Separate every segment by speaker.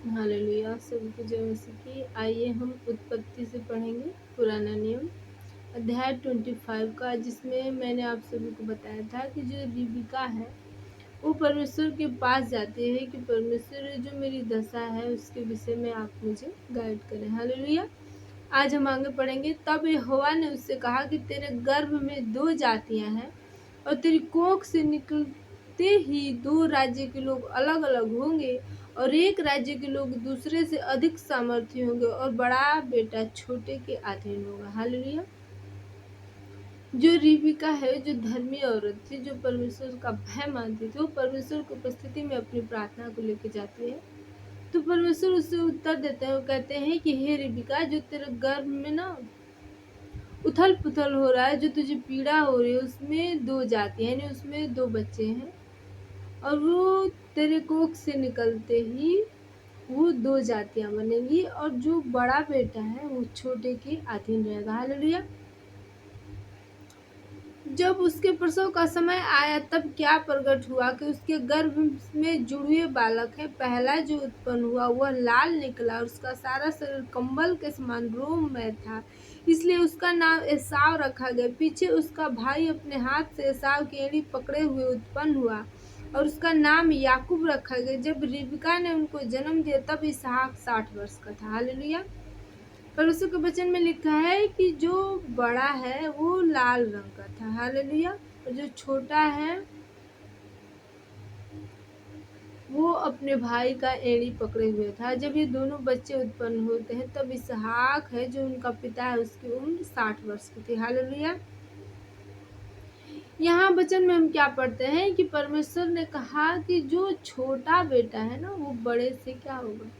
Speaker 1: Hallelujah. सभी को जय मसीह की। आइए हम उत्पत्ति से पढ़ेंगे पुराना नियम अध्याय 25 का, जिसमें मैंने आप सभी को बताया था कि जो रिबिका है वो परमेश्वर के पास जाती है कि परमेश्वर जो मेरी दशा है उसके विषय में आप मुझे गाइड करें। हालेलुया। आज हम आगे पढ़ेंगे। तब यहोवा ने उससे कहा कि तेरे गर्भ में 2 जातियां हैं और तेरी कोख से निकलते ही 2 राज्य के लोग अलग अलग होंगे और एक राज्य के लोग दूसरे से अधिक सामर्थी होंगे और बड़ा बेटा छोटे के अधीन होगा। हालेलुया। जो रिबिका है, जो धर्मी औरत थी, जो परमेश्वर का भय मानती थी, वो परमेश्वर की उपस्थिति में अपनी प्रार्थना को लेके जाती है। तो परमेश्वर उससे उत्तर देते हैं, वो कहते हैं कि हे रिबिका, जो तेरे गर्भ में ना उथल पुथल हो रहा है, जो तुझे पीड़ा हो रही है, उसमें 2 जाति है, यानी उसमें 2 बच्चे हैं और वो तेरे कोख से निकलते ही वो 2 जातियां बनेंगी और जो बड़ा बेटा है वो छोटे के अधीन रहेगा। हालेलुया। जब उसके प्रसव का समय आया तब क्या प्रकट हुआ कि उसके गर्भ में जुड़वे बालक है। पहला जो उत्पन्न हुआ वह लाल निकला और उसका सारा शरीर कंबल के समान रोममय था, इसलिए उसका नाम एसाव रखा गया। पीछे उसका भाई अपने हाथ से एसाव की एड़ी पकड़े हुए उत्पन्न हुआ और उसका नाम याकूब रखा गया। जब रिबका ने उनको जन्म दिया तब इसहाक 60 वर्ष का था। हालेलुया। परमेश्वर के वचन में लिखा है कि जो बड़ा है वो लाल रंग का था। हालेलुया। और जो छोटा है वो अपने भाई का एड़ी पकड़े हुए था। जब ये दोनों बच्चे उत्पन्न होते हैं तब इसहाक है जो उनका पिता है, उसकी उम्र 60 वर्ष की थी। हालेलुया। यहाँ वचन में हम क्या पढ़ते हैं कि परमेश्वर ने कहा कि जो छोटा बेटा है ना वो बड़े से क्या होगा,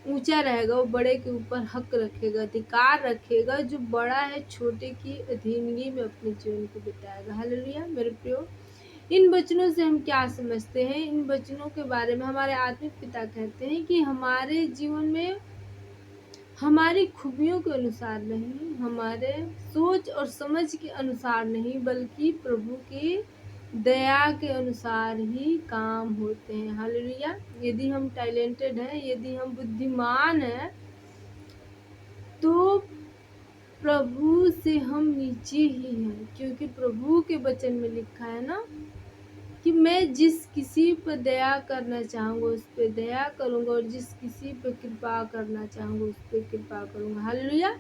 Speaker 1: ऊंचा रहेगा, वो बड़े के ऊपर हक रखेगा, अधिकार रखेगा। जो बड़ा है छोटे की अधीनगी में अपने जीवन को बिताएगा। हालेलुया। मेरे प्रियो, इन वचनों से हम क्या समझते हैं? इन वचनों के बारे में हमारे आत्मिक पिता कहते हैं कि हमारे जीवन में हमारी खूबियों के अनुसार नहीं, हमारे सोच और समझ के अनुसार नहीं, बल्कि प्रभु की दया के अनुसार ही काम होते हैं। हालेलुया। यदि हम टैलेंटेड हैं, यदि हम बुद्धिमान हैं, तो प्रभु से हम नीचे ही हैं, क्योंकि प्रभु के वचन में लिखा है ना कि मैं जिस किसी पर दया करना चाहूँगा उस पर दया करूँगा और जिस किसी पर कृपा करना चाहूँगा उस पर कृपा करूँगा। हालेलुया।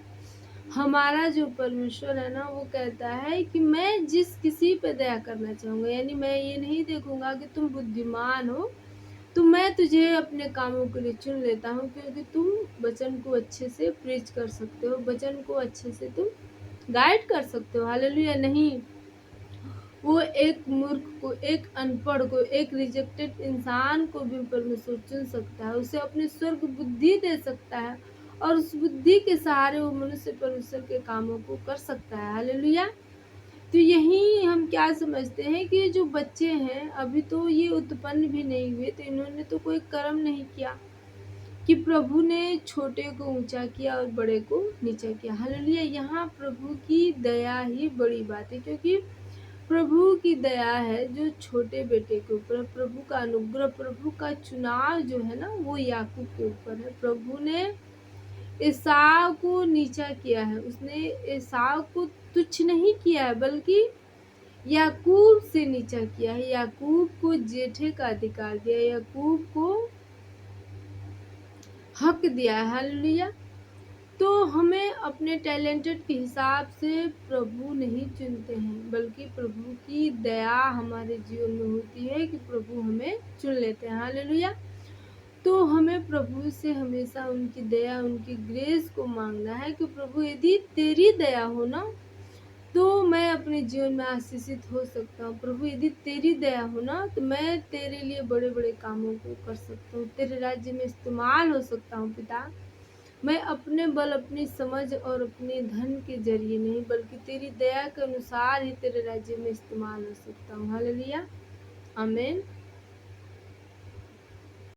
Speaker 1: हमारा जो परमेश्वर है ना वो कहता है कि मैं जिस किसी पे दया करना चाहूँगा, यानी मैं ये नहीं देखूंगा कि तुम बुद्धिमान हो तो मैं तुझे अपने कामों के लिए चुन लेता हूँ, क्योंकि तुम वचन को अच्छे से प्रीच कर सकते हो, वचन को अच्छे से तुम गाइड कर सकते हो। हालेलुया। नहीं, वो एक मूर्ख को, एक अनपढ़ को, एक रिजेक्टेड इंसान को भी परमेश्वर चुन सकता है, उसे अपनी स्वर्ग बुद्धि दे सकता है और उस बुद्धि के सहारे वो मनुष्य परमेश्वर के कामों को कर सकता है। हालेलुया। तो यही हम क्या समझते हैं कि जो बच्चे हैं अभी तो ये उत्पन्न भी नहीं हुए, तो इन्होंने तो कोई कर्म नहीं किया कि प्रभु ने छोटे को ऊंचा किया और बड़े को नीचा किया। हालेलुया। यहाँ प्रभु की दया ही बड़ी बात है, क्योंकि प्रभु की दया है जो छोटे बेटे के ऊपर, प्रभु का अनुग्रह, प्रभु का चुनाव जो है ना वो याकूब के ऊपर है। प्रभु ने एसाव को नीचा किया है, उसने एसाव को तुच्छ नहीं किया है, बल्कि याकूब से नीचा किया है। याकूब को जेठे का अधिकार दिया, याकूब को हक दिया है। हालेलुया। तो हमें अपने टैलेंटेड के हिसाब से प्रभु नहीं चुनते हैं, बल्कि प्रभु की दया हमारे जीवन में होती है कि प्रभु हमें चुन लेते हैं। हालेलुया। तो हमें प्रभु से हमेशा उनकी दया, उनकी ग्रेस को मांगना है कि प्रभु यदि तेरी दया हो ना तो मैं अपने जीवन में आशीषित हो सकता हूँ। प्रभु यदि तेरी दया हो ना तो मैं तेरे लिए बड़े बड़े कामों को कर सकता हूँ, तेरे राज्य में इस्तेमाल हो सकता हूँ। पिता, मैं अपने बल, अपनी समझ और अपने धन के जरिए नहीं, बल्कि तेरी दया के अनुसार ही तेरे राज्य में इस्तेमाल हो सकता हूँ। हालेलुया। आमीन।